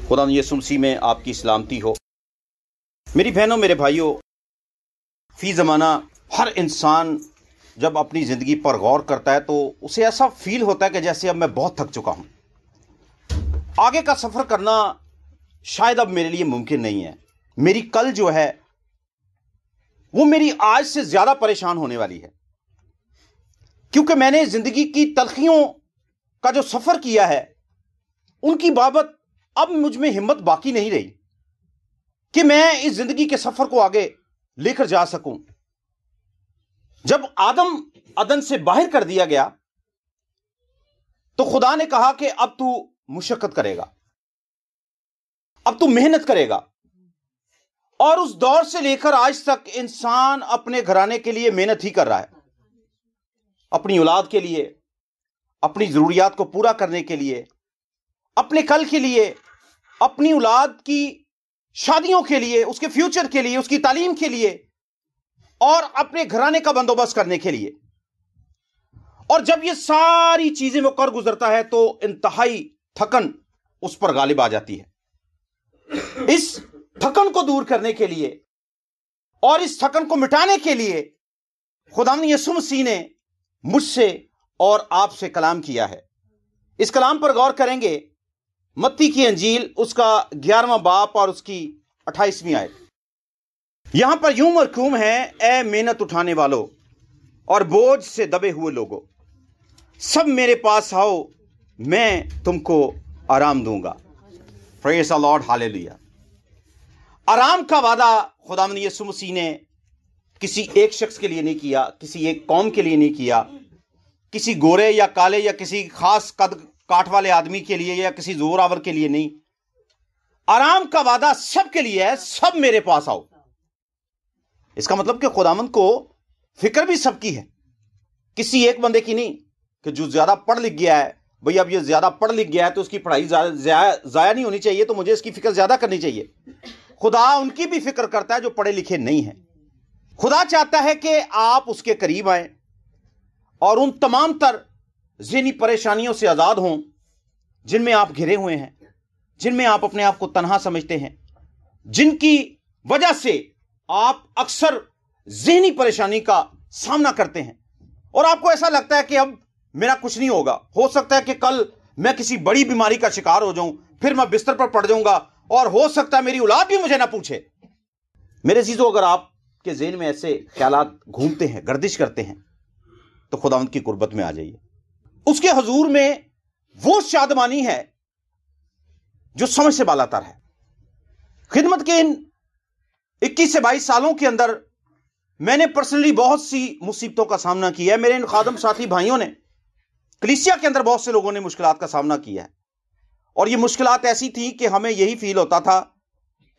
خدا یسوع مسیح میں آپ کی سلامتی ہو۔ میری بہنوں، میرے بھائیوں، فی زمانہ ہر انسان جب اپنی زندگی پر غور کرتا ہے تو اسے ایسا فیل ہوتا ہے کہ جیسے اب میں بہت تھک چکا ہوں، آگے کا سفر کرنا شاید اب میرے لیے ممکن نہیں ہے، میری کل جو ہے وہ میری آج سے زیادہ پریشان ہونے والی ہے، کیونکہ میں نے زندگی کی تلخیوں کا جو سفر کیا ہے ان کی بابت اب مجھ میں ہمت باقی نہیں رہی کہ میں اس زندگی کے سفر کو آگے لے کر جا سکوں۔ جب آدم عدن سے باہر کر دیا گیا تو خدا نے کہا کہ اب تو مشقت کرے گا، اب تو محنت کرے گا، اور اس دور سے لے کر آج تک انسان اپنے گھرانے کے لیے محنت ہی کر رہا ہے، اپنی اولاد کے لیے، اپنی ضروریات کو پورا کرنے کے لیے، اپنے کل کے لیے، اپنی اولاد کی شادیوں کے لیے، اس کے فیوچر کے لیے، اس کی تعلیم کے لیے، اور اپنے گھرانے کا بندوبست کرنے کے لیے۔ اور جب یہ ساری چیزیں وہ کر گزرتا ہے تو انتہائی تھکن اس پر غالب آ جاتی ہے۔ اس تھکن کو دور کرنے کے لیے اور اس تھکن کو مٹانے کے لیے خداوند یسوع مسیح نے مجھ سے اور آپ سے کلام کیا ہے۔ اس کلام پر غور کریں گے، متی کی انجیل اس کا 11واں باب اور اس کی 28ویں آیت۔ یہاں پر یوں مرکوم ہے، اے محنت اٹھانے والو اور بوجھ سے دبے ہوئے لوگو، سب میرے پاس آؤ، میں تم کو آرام دوں گا۔ پریز دی لارڈ، ہاللیلویہ۔ آرام کا وعدہ خداوند یسوع مسیح نے کسی ایک شخص کے لیے نہیں کیا، کسی ایک قوم کے لیے نہیں کیا، کسی گورے یا کالے یا کسی خاص قد کاٹ والے آدمی کے لیے یا کسی زور آور کے لیے نہیں۔ آرام کا وعدہ سب کے لیے ہے، سب میرے پاس آؤ۔ اس کا مطلب کہ خداوند کو فکر بھی سب کی ہے، کسی ایک بندے کی نہیں کہ جو زیادہ پڑھ لکھ گیا ہے، بھئی اب یہ زیادہ پڑھ لکھ گیا ہے تو اس کی پڑھائی ضائع نہیں ہونی چاہیے، تو مجھے اس کی فکر زیادہ کرنی چاہیے۔ خدا ان کی بھی فکر کرتا ہے جو پڑھے لکھے نہیں ہیں۔ خدا چاہتا ہے کہ آپ اس کے قریب آئیں اور ان تمام تر ذہنی پریشانیوں سے آزاد ہوں جن میں آپ گھرے ہوئے ہیں، جن میں آپ اپنے آپ کو تنہا سمجھتے ہیں، جن کی وجہ سے آپ اکثر ذہنی پریشانی کا سامنا کرتے ہیں اور آپ کو ایسا لگتا ہے کہ اب میرا کچھ نہیں ہوگا، ہو سکتا ہے کہ کل میں کسی بڑی بیماری کا شکار ہو جاؤں، پھر میں بستر پر پڑ جاؤں گا اور ہو سکتا ہے میری اولاد بھی مجھے نہ پوچھے۔ میرے عزیزو، اگر آپ کے ذہن میں ایسے خیالات گھومتے ہیں، گردش کرتے ہیں، تو خداوند کی قربت میں آ جائیے۔ اس کے حضور میں وہ شادمانی ہے جو سمجھ سے بالاتر ہے۔ خدمت کے ان 21 سے 22 سالوں کے اندر میں نے پرسنلی بہت سی مصیبتوں کا سامنا کیا ہے۔ میرے ان خادم ساتھی بھائیوں نے، کلیسیا کے اندر بہت سے لوگوں نے مشکلات کا سامنا کیا ہے، اور یہ مشکلات ایسی تھی کہ ہمیں یہی فیل ہوتا تھا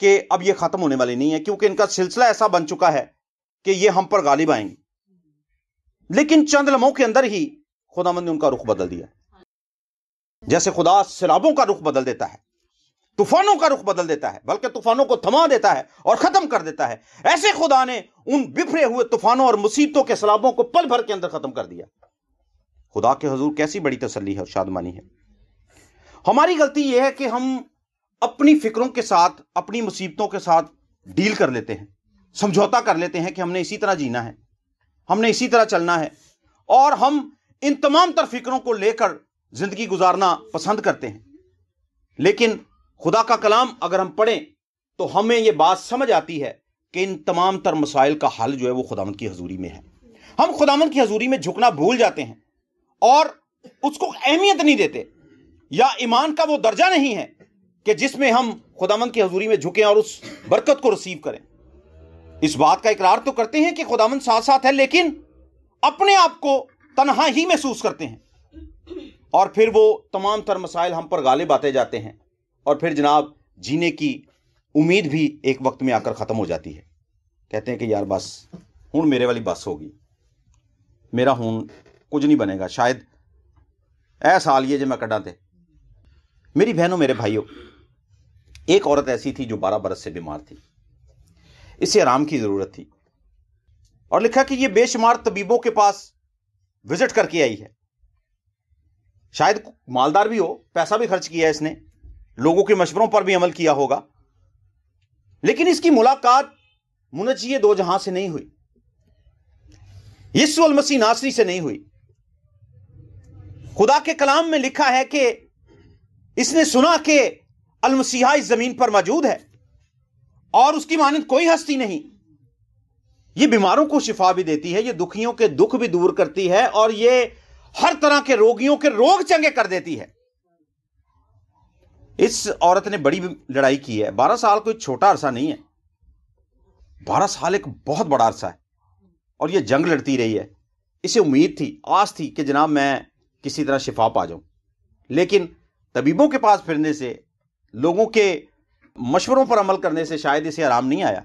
کہ اب یہ ختم ہونے والی نہیں ہے، کیونکہ ان کا سلسلہ ایسا بن چکا ہے کہ یہ ہم پر غالب آئیں گے۔ لیکن چند لمحوں کے اندر ہی خداوند نے ان کا رخ بدل دیا، جیسے خدا سیلابوں کا رخ بدل دیتا ہے، طوفانوں کا رخ بدل دیتا ہے، بلکہ طوفانوں کو تھما دیتا ہے اور ختم کر دیتا ہے، ایسے خدا نے ان بکھرے ہوئے طوفانوں اور مصیبتوں کے سیلابوں کو پل بھر کے اندر ختم کر دیا۔ خدا کے حضور کیسی بڑی تسلی ہے اور شادمانی ہے۔ ہماری غلطی یہ ہے کہ ہم اپنی فکروں کے ساتھ، اپنی مصیبتوں کے ساتھ ڈیل کر لیتے ہیں، سمجھوتا کر لیتے ہیں کہ ہم نے اسی طرح جینا ہے، ہم نے اسی طرح چلنا ہے، اور ہم ان تمام تر فکروں کو لے کر زندگی گزارنا پسند کرتے ہیں۔ لیکن خدا کا کلام اگر ہم پڑھیں تو ہمیں یہ بات سمجھ آتی ہے کہ ان تمام تر مسائل کا حل جو ہے وہ خداوند کی حضوری میں ہے۔ ہم خداوند کی حضوری میں جھکنا بھول جاتے ہیں اور اس کو اہمیت نہیں دیتے، یا ایمان کا وہ درجہ نہیں ہے کہ جس میں ہم خداوند کی حضوری میں جھکیں اور اس برکت کو ریسیو کریں۔ اس بات کا اقرار تو کرتے ہیں کہ خداوند ساتھ ساتھ ہے، لیکن اپنے آپ کو تنہا ہی محسوس کرتے ہیں، اور پھر وہ تمام تر مسائل ہم پر غالب آتے جاتے ہیں، اور پھر جناب جینے کی امید بھی ایک وقت میں آ کر ختم ہو جاتی ہے۔ کہتے ہیں کہ یار بس ہوں میرے والی بس ہوگی، میرا ہوں کچھ نہیں بنے گا، شاید اے سال یہ جو میں کڈا دے۔ میری بہنوں، میرے بھائیوں، ایک عورت ایسی تھی جو 12 برس سے بیمار تھی، اسے آرام کی ضرورت تھی، اور لکھا کہ یہ بے شمار طبیبوں کے پاس وزٹ کر کے آئی ہے، شاید مالدار بھی ہو، پیسہ بھی خرچ کیا ہے اس نے، لوگوں کے مشوروں پر بھی عمل کیا ہوگا، لیکن اس کی ملاقات منجی دو جہاں سے نہیں ہوئی، یسوع المسیح ناصری سے نہیں ہوئی۔ خدا کے کلام میں لکھا ہے کہ اس نے سنا کہ المسیح اس زمین پر موجود ہے اور اس کی مانند کوئی ہستی نہیں۔ یہ بیماروں کو شفا بھی دیتی ہے، یہ دکھیوں کے دکھ بھی دور کرتی ہے، اور یہ ہر طرح کے روگیوں کے روگ چنگے کر دیتی ہے۔ اس عورت نے بڑی لڑائی کی ہے۔ 12 سال کوئی چھوٹا عرصہ نہیں ہے، 12 سال ایک بہت بڑا عرصہ ہے، اور یہ جنگ لڑتی رہی ہے۔ اسے امید تھی، آس تھی کہ جناب میں کسی طرح شفا پا جاؤں، لیکن طبیبوں کے پاس پھرنے سے، لوگوں کے مشوروں پر عمل کرنے سے شاید اسے آرام نہیں آیا۔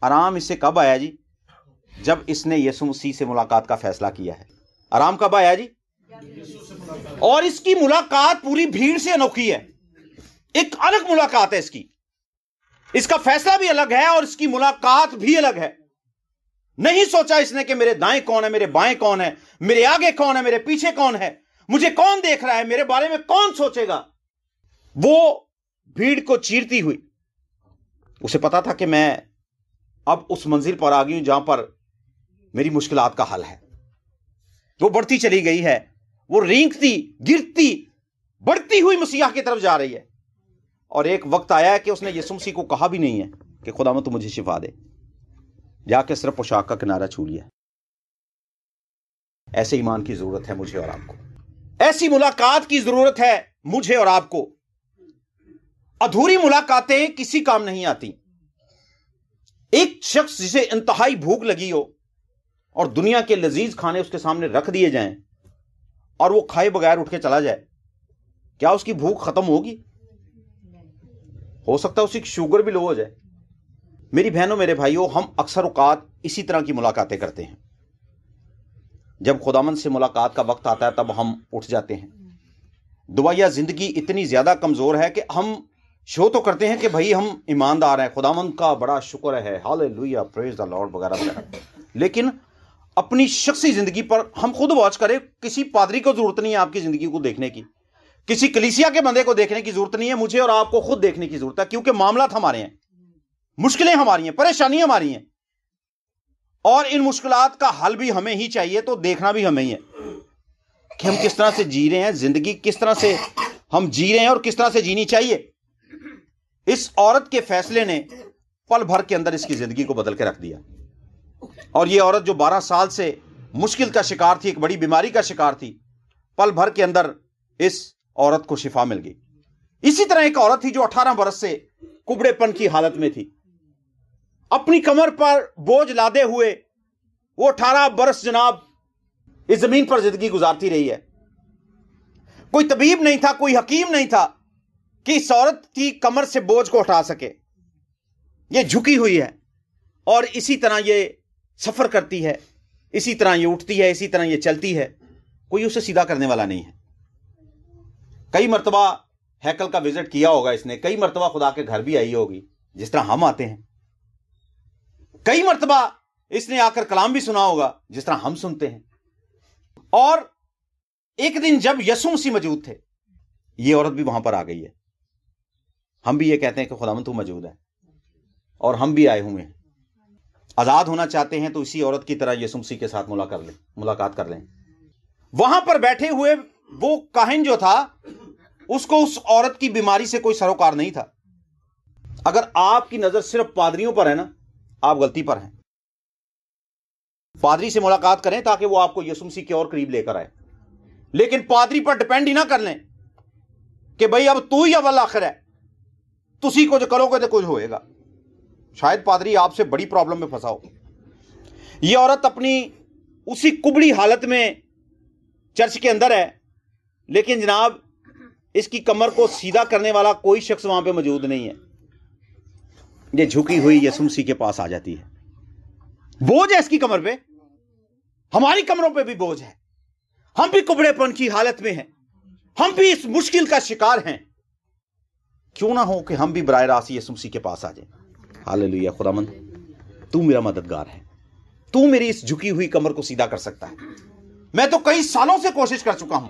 آرام اس سے کب آیا جی؟ جب اس نے یسوع مسیح سے ملاقات کا فیصلہ کیا ہے۔ آرام کب آیا جی؟ اور اس کی ملاقات پوری بھیڑ سے انوکھی ہے، ایک الگ ملاقات ہے اس کی۔ اس کا فیصلہ بھی الگ ہے اور اس کی ملاقات بھی الگ ہے۔ نہیں سوچا اس نے کہ میرے دائیں کون ہے، میرے بائیں کون ہے، میرے آگے کون ہے، میرے پیچھے کون ہے، مجھے کون دیکھ رہا ہے، میرے بارے میں کون سوچے گا۔ وہ بھیڑ کو چیرتی ہوئی اسے پتا تھا کہ میں اب اس منزل پر آ گئی ہوں جہاں پر میری مشکلات کا حل ہے۔ وہ بڑھتی چلی گئی ہے، وہ رینگتی گرتی بڑھتی ہوئی مسیح کی طرف جا رہی ہے، اور ایک وقت آیا ہے کہ اس نے یسوع مسیح کو کہا بھی نہیں ہے کہ خداوند تو مجھے شفا دے، جا کے صرف پوشاک کا کنارہ چھو لیا۔ ایسے ایمان کی ضرورت ہے مجھے اور آپ کو، ایسی ملاقات کی ضرورت ہے مجھے اور آپ کو۔ ادھوری ملاقاتیں کسی کام نہیں آتی۔ ایک شخص جسے انتہائی بھوک لگی ہو اور دنیا کے لذیذ کھانے اس کے سامنے رکھ دیے جائیں اور وہ کھائے بغیر اٹھ کے چلا جائے، کیا اس کی بھوک ختم ہوگی؟ ہو سکتا ہے اسی کی شوگر بھی لو ہو جائے۔ میری بہنوں میرے بھائیوں، ہم اکثر اوقات اسی طرح کی ملاقاتیں کرتے ہیں۔ جب خداوند سے ملاقات کا وقت آتا ہے تب ہم اٹھ جاتے ہیں۔ دعائیا زندگی اتنی زیادہ کمزور ہے کہ ہم شو تو کرتے ہیں کہ بھائی ہم ایماندار ہیں، خداوند کا بڑا شکر ہے، ہاللیلویا، پریز دی لارڈ وغیرہ وغیرہ، لیکن اپنی شخصی زندگی پر ہم خود واچ کریں۔ کسی پادری کو ضرورت نہیں ہے آپ کی زندگی کو دیکھنے کی، کسی کلیسیا کے بندے کو دیکھنے کی ضرورت نہیں ہے، مجھے اور آپ کو خود دیکھنے کی ضرورت ہے، کیونکہ معاملات ہمارے ہیں، مشکلیں ہماری ہیں، پریشانیاں ہماری ہیں، اور ان مشکلات کا حل بھی ہمیں ہی چاہیے، تو دیکھنا بھی ہمیں ہی ہے کہ ہم کس طرح سے جی رہے ہیں، زندگی کس طرح سے ہم جی رہے ہیں اور کس طرح سے جینی چاہیے۔ اس عورت کے فیصلے نے پل بھر کے اندر اس کی زندگی کو بدل کے رکھ دیا، اور یہ عورت جو 12 سال سے مشکل کا شکار تھی، ایک بڑی بیماری کا شکار تھی، پل بھر کے اندر اس عورت کو شفا مل گئی۔ اسی طرح ایک عورت تھی جو 18 برس سے کبڑے پن کی حالت میں تھی، اپنی کمر پر بوجھ لادے ہوئے وہ 18 برس جناب اس زمین پر زندگی گزارتی رہی ہے۔ کوئی طبیب نہیں تھا، کوئی حکیم نہیں تھا کہ اس عورت کی کمر سے بوجھ کو اٹھا سکے۔ یہ جھکی ہوئی ہے اور اسی طرح یہ سفر کرتی ہے، اسی طرح یہ اٹھتی ہے، اسی طرح یہ چلتی ہے، کوئی اسے سیدھا کرنے والا نہیں ہے۔ کئی مرتبہ ہیکل کا وزٹ کیا ہوگا اس نے، کئی مرتبہ خدا کے گھر بھی آئی ہوگی جس طرح ہم آتے ہیں، کئی مرتبہ اس نے آ کر کلام بھی سنا ہوگا جس طرح ہم سنتے ہیں۔ اور ایک دن جب یسوع مسیح موجود تھے، یہ عورت بھی وہاں پر آ گئی ہے۔ ہم بھی یہ کہتے ہیں کہ خداوند تو موجود ہے، اور ہم بھی آئے ہوئے ہیں۔ آزاد ہونا چاہتے ہیں تو اسی عورت کی طرح یسوع مسیح کے ساتھ ملاقات کر لیں۔ وہاں پر بیٹھے ہوئے وہ کاہن جو تھا، اس کو اس عورت کی بیماری سے کوئی سروکار نہیں تھا۔ اگر آپ کی نظر صرف پادریوں پر ہے نا، آپ غلطی پر ہیں۔ پادری سے ملاقات کریں تاکہ وہ آپ کو یسوع مسیح کے اور قریب لے کر آئے، لیکن پادری پر ڈیپینڈ ہی نہ کر لیں کہ بھئی اب تو ہی اول آخر ہے، تسی کو جو کرو گے تو کچھ ہوئے گا۔ شاید پادری آپ سے بڑی پرابلم میں پھنسا ہو۔ یہ عورت اپنی اسی کبڑی حالت میں چرچ کے اندر ہے، لیکن جناب اس کی کمر کو سیدھا کرنے والا کوئی شخص وہاں پہ موجود نہیں ہے۔ یہ جھکی ہوئی یسوع مسیح کے پاس آ جاتی ہے۔ بوجھ ہے اس کی کمر پہ، ہماری کمروں پہ بھی بوجھ ہے، ہم بھی کبڑے پن کی حالت میں ہیں، ہم بھی اس مشکل کا شکار ہیں۔ کیوں نہ ہو کہ ہم بھی براہ راست یسوع مسیح کے پاس آ جائیں۔ ہاللیلویا، خداوند تو میرا مددگار ہے، تو میری اس جھکی ہوئی کمر کو سیدھا کر سکتا ہے۔ میں تو کئی سالوں سے کوشش کر چکا ہوں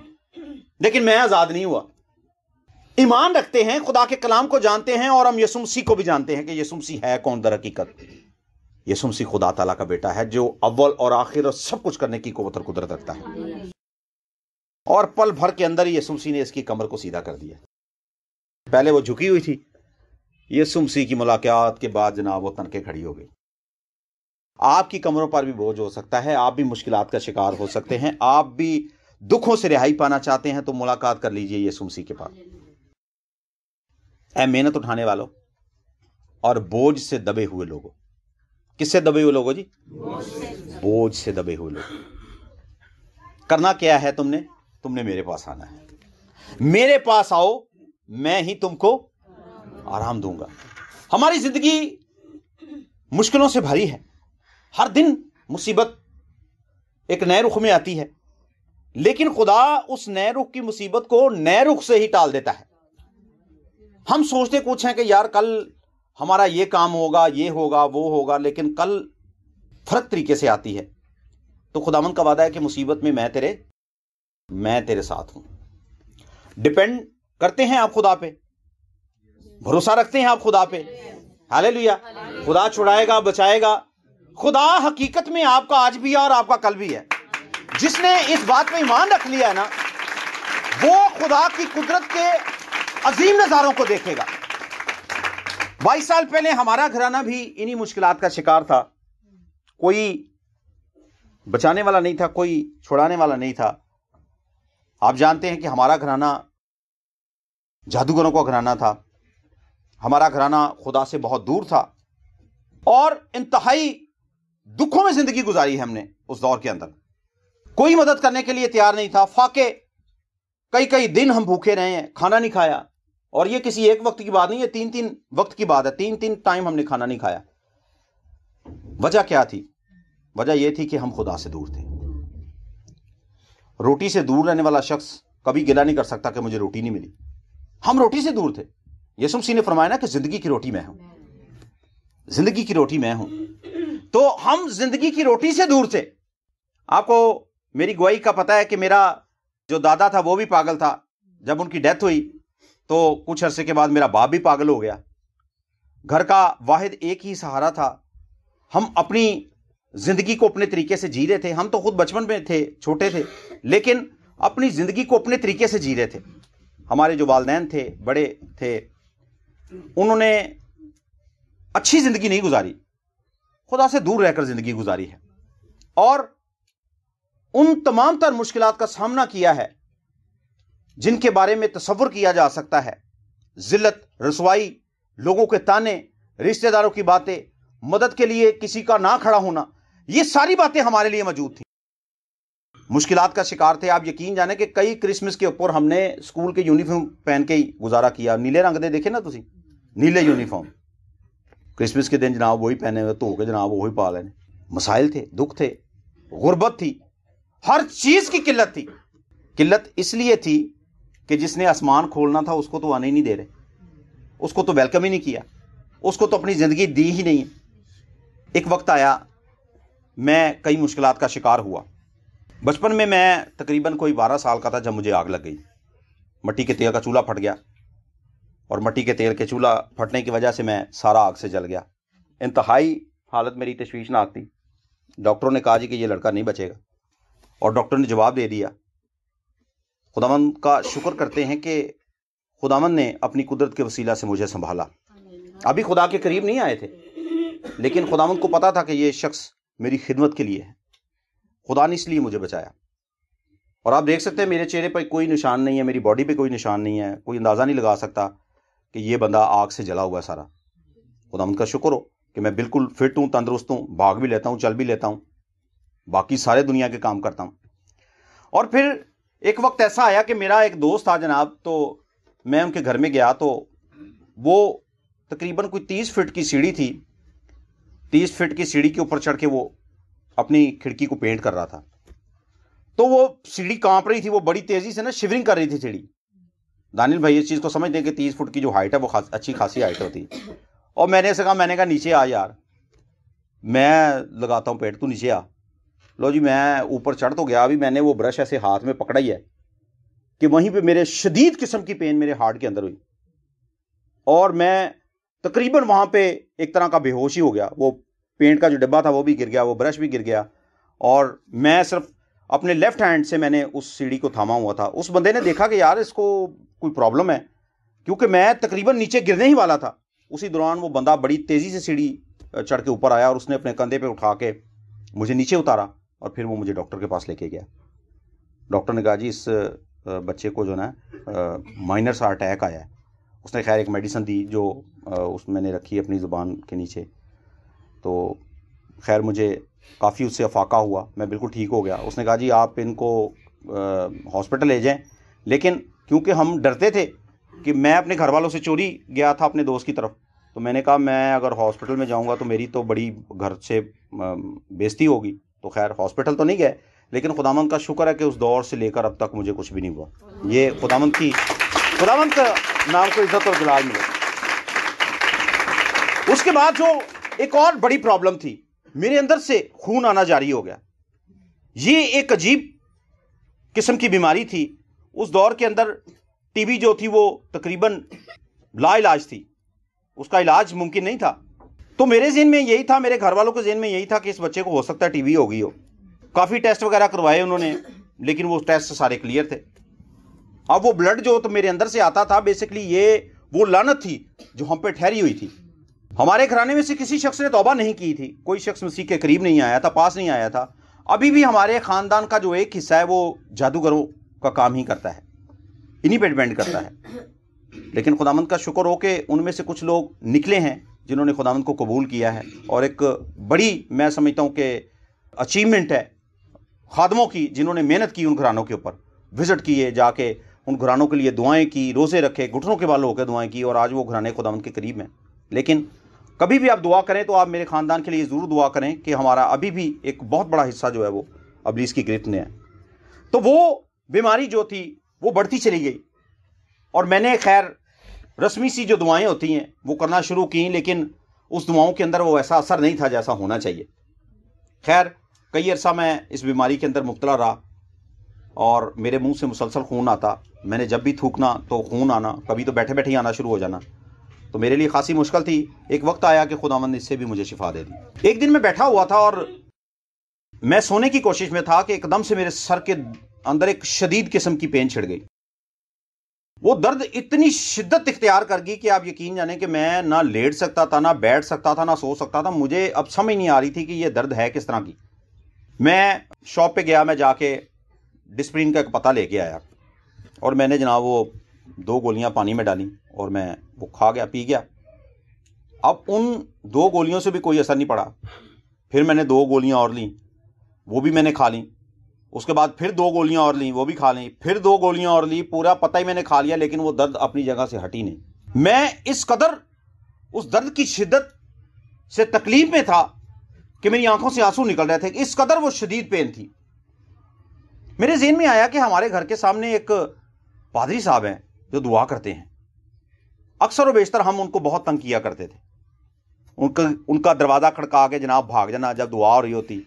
لیکن میں آزاد نہیں ہوا۔ ایمان رکھتے ہیں، خدا کے کلام کو جانتے ہیں، اور ہم یسوع مسیح کو بھی جانتے ہیں کہ یسوع مسیح ہے کون در حقیقت؟ یسوع مسیح خدا تعالیٰ کا بیٹا ہے جو اول اور آخر اور سب کچھ کرنے کی قوت اور قدرت رکھتا ہے، اور پل بھر کے اندر ہی یسوع مسیح نے اس کی کمر کو سیدھا کر دیا۔ پہلے وہ جھکی ہوئی تھی، یسوع مسیح کی ملاقات کے بعد جناب وہ تن کے کھڑی ہو گئی۔ آپ کی کمروں پر بھی بوجھ ہو سکتا ہے، آپ بھی مشکلات کا شکار ہو سکتے ہیں، آپ بھی دکھوں سے رہائی پانا چاہتے ہیں، تو ملاقات کر لیجئے یسوع مسیح کے پاس۔ اے محنت اٹھانے والوں اور بوجھ سے دبے ہوئے لوگوں، کس سے دبے ہوئے لوگوں جی؟ بوجھ سے دبے ہوئے لوگ۔ کرنا کیا ہے تم نے میرے پاس آنا ہے، میرے پاس آؤ، میں ہی تم کو آرام دوں گا۔ ہماری زندگی مشکلوں سے بھری ہے، ہر دن مصیبت ایک نئے رخ میں آتی ہے، لیکن خدا اس نئے رخ کی مصیبت کو نئے رخ سے ہی ٹال دیتا ہے۔ ہم سوچتے کچھ ہیں کہ یار کل ہمارا یہ کام ہوگا، یہ ہوگا، وہ ہوگا، لیکن کل فرق طریقے سے آتی ہے۔ تو خداوند کا وعدہ ہے کہ مصیبت میں میں تیرے ساتھ ہوں۔ ڈیپینڈ کرتے ہیں آپ خدا پہ، بھروسہ رکھتے ہیں آپ خدا پہ، ہاللیلویا۔ خدا چھڑائے گا، بچائے گا۔ خدا حقیقت میں آپ کا آج بھی ہے اور آپ کا کل بھی ہے۔ جس نے اس بات پہ ایمان رکھ لیا ہے نا، وہ خدا کی قدرت کے عظیم نظاروں کو دیکھے گا۔ 22 سال پہلے ہمارا گھرانہ بھی انہی مشکلات کا شکار تھا، کوئی بچانے والا نہیں تھا، کوئی چھڑانے والا نہیں تھا۔ آپ جانتے ہیں کہ ہمارا گھرانہ جادوگروں کا گھرانہ تھا، ہمارا گھرانہ خدا سے بہت دور تھا، اور انتہائی دکھوں میں زندگی گزاری ہے ہم نے۔ اس دور کے اندر کوئی مدد کرنے کے لیے تیار نہیں تھا، فاقے کئی دن ہم بھوکے رہے ہیں، کھانا نہیں کھایا، اور یہ کسی ایک وقت کی بات نہیں ہے، 3 وقت کی بات ہے، 3 ٹائم ہم نے کھانا نہیں کھایا۔ وجہ کیا تھی؟ وجہ یہ تھی کہ ہم خدا سے دور تھے۔ روٹی سے دور رہنے والا شخص کبھی گلہ نہیں کر سکتا کہ مجھے روٹی نہیں ملی۔ ہم روٹی سے دور تھے۔ یسوع مسیح نے فرمایا نا کہ زندگی کی روٹی میں ہوں، زندگی کی روٹی میں ہوں۔ تو ہم زندگی کی روٹی سے دور تھے۔ آپ کو میری گواہی کا پتہ ہے کہ میرا جو دادا تھا وہ بھی پاگل تھا۔ جب ان کی ڈیتھ ہوئی تو کچھ عرصے کے بعد میرا باپ بھی پاگل ہو گیا۔ گھر کا واحد ایک ہی سہارا تھا۔ ہم اپنی زندگی کو اپنے طریقے سے جی رہے تھے۔ ہم تو خود بچپن میں تھے، چھوٹے تھے، لیکن اپنی زندگی کو اپنے طریقے سے جی رہے تھے۔ ہمارے جو والدین تھے، بڑے تھے، انہوں نے اچھی زندگی نہیں گزاری، خدا سے دور رہ کر زندگی گزاری ہے، اور ان تمام تر مشکلات کا سامنا کیا ہے جن کے بارے میں تصور کیا جا سکتا ہے۔ ذلت، رسوائی، لوگوں کے تانے، رشتہ داروں کی باتیں، مدد کے لیے کسی کا نہ کھڑا ہونا، یہ ساری باتیں ہمارے لیے موجود تھیں۔ مشکلات کا شکار تھے۔ آپ یقین جانیں کہ کئی کرسمس کے اوپر ہم نے اسکول کے یونیفارم پہن کے ہی گزارا کیا۔ نیلے رنگ دے دیکھے نا تسی، نیلے یونیفارم، کرسمس کے دن جناب وہی پہنے ہوئے، دھو کے جناب وہی پا لینے۔ مسائل تھے، دکھ تھے، غربت تھی، ہر چیز کی قلت تھی۔ قلت اس لیے تھی کہ جس نے آسمان کھولنا تھا اس کو تو آنے ہی نہیں دے رہے، اس کو تو ویلکم ہی نہیں کیا، اس کو تو اپنی زندگی دی ہی نہیں۔ ایک وقت آیا، میں کئی مشکلات کا شکار ہوا۔ بچپن میں تقریباً کوئی 12 سال کا تھا جب مجھے آگ لگ گئی۔ مٹی کے تیل کا چولہا پھٹ گیا، اور مٹی کے تیل کے چولہا پھٹنے کی وجہ سے میں سارا آگ سے جل گیا۔ انتہائی حالت میری تشویشناک تھی۔ ڈاکٹروں نے کہا جی کہ یہ لڑکا نہیں بچے گا، اور ڈاکٹر نے جواب دے دیا۔ خداوند کا شکر کرتے ہیں کہ خداوند نے اپنی قدرت کے وسیلہ سے مجھے سنبھالا۔ ابھی خدا کے قریب نہیں آئے تھے، لیکن خداوند کو پتا تھا کہ یہ شخص میری خدمت کے لیے ہے۔ خدا نے اس لیے مجھے بچایا۔ اور آپ دیکھ سکتے ہیں میرے چہرے پر کوئی نشان نہیں ہے، میری باڈی پہ کوئی نشان نہیں ہے، کوئی اندازہ نہیں لگا سکتا کہ یہ بندہ آگ سے جلا ہوا ہے سارا۔ خداوند کا شکر ہو کہ میں بالکل فٹ ہوں، تندرست ہوں، بھاگ بھی لیتا ہوں، چل بھی لیتا ہوں، باقی سارے دنیا کے کام کرتا ہوں۔ اور پھر ایک وقت ایسا آیا کہ میرا ایک دوست تھا جناب، تو میں ان کے گھر میں گیا، تو وہ تقریباً کوئی 30 فٹ کی سیڑھی تھی، 30 فٹ کی سیڑھی کے اوپر چڑھ کے وہ اپنی کھڑکی کو پینٹ کر رہا تھا۔ تو وہ سیڑھی کانپ رہی تھی، وہ بڑی تیزی سے نا شیورنگ کر رہی تھی سیڑھی۔ دانیل بھائی اس چیز کو سمجھ دیں کہ 30 فٹ کی جو ہائٹ ہے وہ اچھی خاصی ہائٹ ہوتی ہے۔ اور میں نے کہا نیچے آ یار، میں لگاتا ہوں پیٹ، تو نیچے آ۔ لو جی، میں اوپر چڑھ تو گیا، ابھی میں نے وہ برش ایسے ہاتھ میں پکڑا ہی ہے، کہ وہیں پہ میرے شدید قسم کی پین میرے ہارٹ کے اندر ہوئی، اور میں تقریباً وہاں پہ ایک طرح کا بے ہوش ہی ہو گیا. وہ پینٹ کا جو ڈبہ تھا وہ بھی گر گیا، وہ برش بھی گر گیا، اور میں صرف اپنے لیفٹ ہینڈ سے میں نے اس سیڑھی کو تھاما ہوا تھا. اس بندے نے دیکھا کہ یار اس کو کوئی پرابلم ہے، کیونکہ میں تقریباً نیچے گرنے ہی والا تھا. اسی دوران وہ بندہ بڑی تیزی سے سیڑھی چڑھ کے اوپر آیا اور اس نے اپنے کندھے پہ اٹھا کے مجھے نیچے اتارا، اور پھر وہ مجھے ڈاکٹر کے پاس لے کے گیا. ڈاکٹر نے کہا جی اس بچے کو جو نا مائنر سا اٹیک آیا ہے. اس نے خیر ایک میڈیسن دی جو اس میں نے رکھی اپنی زبان کے نیچے. تو خیر مجھے کافی اس سے افاقہ ہوا، میں بالکل ٹھیک ہو گیا. اس نے کہا جی آپ ان کو ہاسپٹل لے جائیں، لیکن کیونکہ ہم ڈرتے تھے کہ میں اپنے گھر والوں سے چوری گیا تھا اپنے دوست کی طرف، تو میں نے کہا میں اگر ہاسپٹل میں جاؤں گا تو میری تو بڑی گھر سے بےزتی ہوگی. تو خیر ہاسپٹل تو نہیں گئے، لیکن خداوند کا شکر ہے کہ اس دور سے لے کر اب تک مجھے کچھ بھی نہیں ہوا. یہ خداوند کا نام کو عزت اور جلال ملے. اس کے بعد جو ایک اور بڑی پرابلم تھی، میرے اندر سے خون آنا جاری ہو گیا. یہ ایک عجیب قسم کی بیماری تھی. اس دور کے اندر ٹی بی جو تھی وہ تقریباً لا علاج تھی، اس کا علاج ممکن نہیں تھا. تو میرے ذہن میں یہی تھا، میرے گھر والوں کے ذہن میں یہی تھا کہ اس بچے کو ہو سکتا ہے ٹی بی ہو گئی ہو. کافی ٹیسٹ وغیرہ کروائے انہوں نے، لیکن وہ ٹیسٹ سارے کلیئر تھے. اب وہ بلڈ جو تو میرے اندر سے آتا تھا، بیسکلی یہ وہ لعنت تھی جو ہم پہ ٹھہری ہوئی تھی. ہمارے گھرانے میں سے کسی شخص نے توبہ نہیں کی تھی، کوئی شخص مسیح کے قریب نہیں آیا تھا، پاس نہیں آیا تھا. ابھی بھی ہمارے خاندان کا جو ایک حصہ ہے وہ جادوگروں کا کام ہی کرتا ہے، انہی پہ ڈیپینڈ کرتا ہے. لیکن خداوند کا شکر ہو کہ ان میں سے کچھ لوگ نکلے ہیں جنہوں نے خداوند کو قبول کیا ہے. اور ایک بڑی میں سمجھتا ہوں کہ اچیومنٹ ہے خادموں کی، جنہوں نے محنت کی ان گھرانوں کے اوپر، وزٹ کیے، جا کے ان گھرانوں کے لیے دعائیں کی، روزے رکھے، گھٹنوں کے بال ہو کے دعائیں کی، اور آج وہ گھرانے خداوند کے قریب ہیں. لیکن کبھی بھی آپ دعا کریں تو آپ میرے خاندان کے لیے ضرور دعا کریں کہ ہمارا ابھی بھی ایک بہت بڑا حصہ جو ہے وہ ابلیس کی گرفت میں ہے. تو وہ بیماری جو تھی وہ بڑھتی چلی گئی، اور میں نے خیر رسمی سی جو دعائیں ہوتی ہیں وہ کرنا شروع کی، لیکن اس دعاؤں کے اندر وہ ایسا اثر نہیں تھا جیسا ہونا چاہیے. خیر کئی عرصہ میں اس بیماری کے اندر مبتلا رہا، اور میرے منہ سے مسلسل خون آتا. میں نے جب بھی تھوکنا تو خون آنا، کبھی تو بیٹھے بیٹھے ہی آنا شروع ہو جانا. تو میرے لیے خاصی مشکل تھی. ایک وقت آیا کہ خداوند نے اس سے بھی مجھے شفا دے دی. ایک دن میں بیٹھا ہوا تھا اور میں سونے کی کوشش میں تھا کہ ایک دم سے میرے سر کے اندر ایک شدید قسم کی پین چھڑ گئی. وہ درد اتنی شدت اختیار کر گئی کہ آپ یقین جانیں کہ میں نہ لیٹ سکتا تھا، نہ بیٹھ سکتا تھا، نہ سو سکتا تھا. مجھے اب سمجھ نہیں آ رہی تھی کہ یہ درد ہے کس طرح کی. میں شاپ پہ گیا، میں جا کے ڈسپرین کا ایک پتہ لے کے آیا، اور میں نے جناب وہ 2 گولیاں پانی میں ڈالیں اور میں وہ کھا گیا، پی گیا. اب ان 2 گولیوں سے بھی کوئی اثر نہیں پڑا. پھر میں نے 2 گولیاں اور لیں، وہ بھی میں نے کھا لیں. اس کے بعد پھر 2 گولیاں اور لیں، وہ بھی کھا لیں. پھر 2 گولیاں اور لیں، پورا پتہ ہی میں نے کھا لیا، لیکن وہ درد اپنی جگہ سے ہٹی نہیں. میں اس قدر اس درد کی شدت سے تکلیف میں تھا کہ میری آنکھوں سے آنسو نکل رہے تھے. اس قدر وہ شدید پین تھی. میرے ذہن میں آیا کہ ہمارے گھر کے سامنے ایک پادری صاحب ہیں جو دعا کرتے ہیں. اکثر و بیشتر ہم ان کو بہت تنگ کیا کرتے تھے. ان کا دروازہ کھڑکا کے جناب بھاگ جانا جب دعا ہو رہی ہوتی،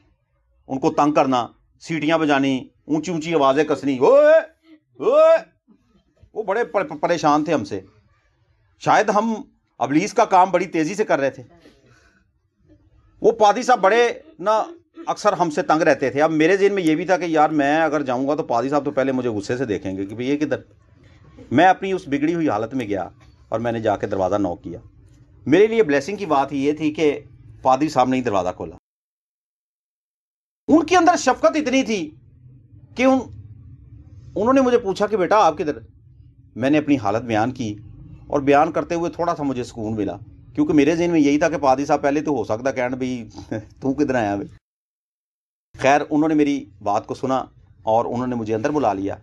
ان کو تنگ کرنا، سیٹیاں بجانی، اونچی اونچی آوازیں کسنی، اوئے اوئے. وہ بڑے پریشان تھے ہم سے. شاید ہم ابلیس کا کام بڑی تیزی سے کر رہے تھے. وہ پادری صاحب بڑے نہ اکثر ہم سے تنگ رہتے تھے. اب میرے ذہن میں یہ بھی تھا کہ یار میں اگر جاؤں گا تو پادری صاحب تو پہلے مجھے غصے سے دیکھیں گے کہ بھئی یہ کدھر. میں اپنی اس بگڑی ہوئی حالت میں گیا اور میں نے جا کے دروازہ نوک کیا. میرے لیے بلیسنگ کی بات یہ تھی کہ پادری صاحب نے ہی دروازہ کھولا. ان کے اندر شفقت اتنی تھی کہ انہوں نے مجھے پوچھا کہ بیٹا آپ کدھر. میں نے اپنی حالت بیان کی، اور بیان کرتے ہوئے تھوڑا سا مجھے سکون ملا، کیونکہ میرے ذہن میں یہی تھا کہ پادری صاحب پہلے تو ہو سکتا کہنا بھئی تو کدھر آیا بھئی. خیر انہوں نے میری بات کو سنا اور انہوں نے مجھے اندر بلا لیا.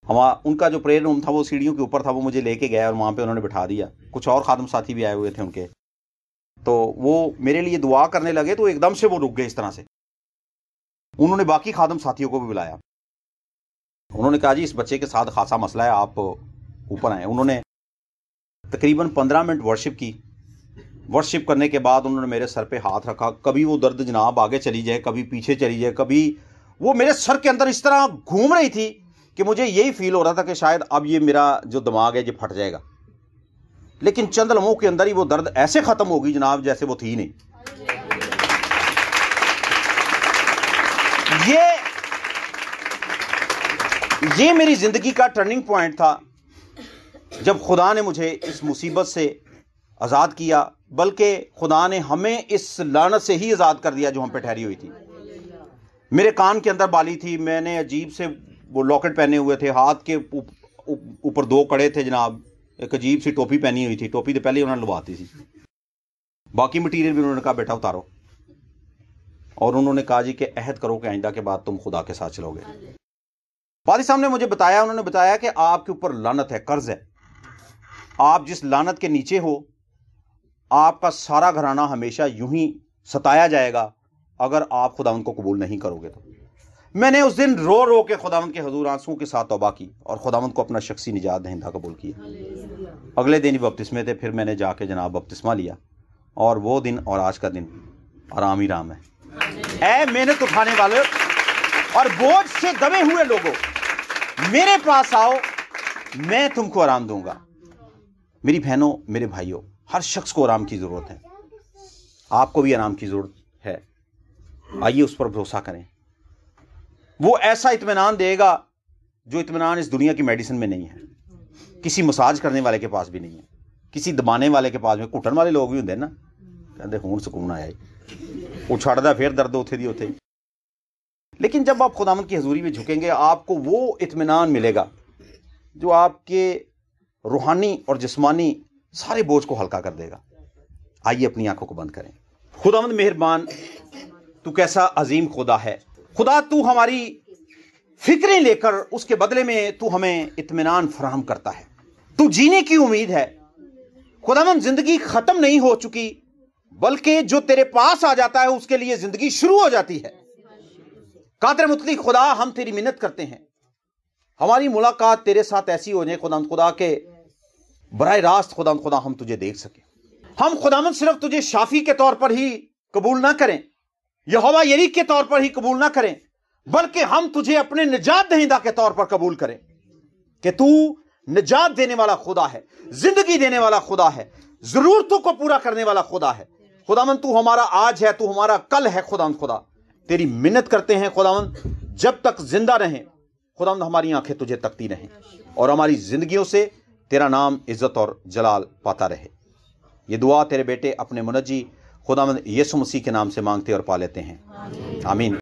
ان کا جو پریئر روم تھا وہ سیڑھیوں کے اوپر تھا، وہ مجھے لے کے گیا اور وہاں پہ انہوں نے بٹھا دیا. کچھ اور خادم ساتھی بھی آئے ہوئے تھے ان کے. تو وہ میرے لیے دعا کرنے لگے تو ایک دم سے وہ رک گئے اس طرح سے. انہوں نے باقی خادم ساتھیوں کو بھی بلایا. انہوں نے کہا جی اس بچے کے ساتھ خاصا مسئلہ ہے، آپ اوپر آئیں. انہوں نے تقریباً 15 منٹ ورشپ کی. ورشپ کرنے کے بعد انہوں نے میرے سر پہ ہاتھ رکھا. کبھی وہ درد جناب آگے چلی جائے، کبھی پیچھے چلی جائے، کبھی وہ میرے سر کے اندر اس طرح گھوم رہی تھی کہ مجھے یہی فیل ہو رہا تھا کہ شاید اب یہ میرا جو دماغ ہے یہ پھٹ جائے گا، لیکن چند لمحوں کے اندر ہی وہ درد ایسے ختم ہوگی جناب جیسے وہ تھی نہیں۔ یہ میری زندگی کا ٹرننگ پوائنٹ تھا جب خدا نے مجھے اس مصیبت سے آزاد کیا، بلکہ خدا نے ہمیں اس لعنت سے ہی آزاد کر دیا جو ہم پہ ٹھہری ہوئی تھی۔ میرے کان کے اندر بالی تھی، میں نے عجیب سے وہ لاکٹ پہنے ہوئے تھے، ہاتھ کے اوپر 2 کڑے تھے جناب، ایک عجیب سی ٹوپی پہنی ہوئی تھی، ٹوپی تو پہلے ہی انہوں نے لواتی تھی، باقی مٹیریل بھی انہوں نے کہا بیٹا اتارو، اور انہوں نے کہا جی کہ عہد کرو کہ آئندہ کے بعد تم خدا کے ساتھ چلو گے۔ پادری صاحب نے مجھے بتایا، انہوں نے بتایا کہ آپ کے اوپر لعنت ہے، قرض ہے، آپ جس لعنت کے نیچے ہو آپ کا سارا گھرانہ ہمیشہ یوں ہی ستایا جائے گا اگر آپ خداوند کو قبول نہیں کرو گے۔ تو میں نے اس دن رو رو کے خداوند کے حضور آنسوؤں کے ساتھ توبہ کی اور خداوند کو اپنا شخصی نجات دہندہ قبول کیا۔ اگلے دن ہی بپتسمے تھے، پھر میں نے جا کے جناب بپتسمہ لیا، اور وہ دن اور آج کا دن آرام ہی رام ہے۔ اے محنت اٹھانے والے اور بوجھ سے دبے ہوئے لوگوں، میرے پاس آؤ، میں تم کو آرام دوں گا۔ میری بہنوں، میرے بھائیوں، ہر شخص کو آرام کی ضرورت ہے، آپ کو بھی آرام کی ضرورت ہے۔ آئیے اس پر بھروسہ کریں، وہ ایسا اطمینان دے گا جو اطمینان اس دنیا کی میڈیسن میں نہیں ہے، کسی مساج کرنے والے کے پاس بھی نہیں ہے، کسی دبانے والے کے پاس میں، گھٹن والے لوگ بھی ہوندے نا، کہتے ہون سکون آیا وہ چھڑدا پھر درد ہوتے دی ہوتے۔ لیکن جب آپ خداوند کی حضوری میں جھکیں گے آپ کو وہ اطمینان ملے گا جو آپ کے روحانی اور جسمانی سارے بوجھ کو ہلکا کر دے گا۔ آئیے اپنی آنکھوں کو بند کریں۔ خداوند مہربان، تو کیسا عظیم خدا ہے، خدا تو ہماری فکریں لے کر اس کے بدلے میں تو ہمیں اطمینان فراہم کرتا ہے، تو جینے کی امید ہے۔ خداوند زندگی ختم نہیں ہو چکی، بلکہ جو تیرے پاس آ جاتا ہے اس کے لیے زندگی شروع ہو جاتی ہے۔ قادر مطلق خدا، ہم تیری منت کرتے ہیں ہماری ملاقات تیرے ساتھ ایسی ہو جائے خداوند خدا کے براہ راست خداوند خدا ہم تجھے دیکھ سکیں۔ ہم خداوند صرف تجھے شافی کے طور پر ہی قبول نہ کریں، یہوہ یری کے طور پر ہی قبول نہ کریں، بلکہ ہم تجھے اپنے نجات دہندہ کے طور پر قبول کریں کہ تو نجات دینے والا خدا ہے، زندگی دینے والا خدا ہے، ضرورتوں کو پورا کرنے والا خدا ہے۔ خداوند تو ہمارا آج ہے، تو ہمارا کل ہے۔ خداوند خدا تیری منت کرتے ہیں خداوند، جب تک زندہ رہیں خداوند ہماری آنکھیں تجھے تکتی رہیں اور ہماری زندگیوں سے تیرا نام عزت اور جلال پاتا رہے۔ یہ دعا تیرے بیٹے اپنے منجی خداوند یسوع مسیح کے نام سے مانگتے اور پا لیتے ہیں، آمین۔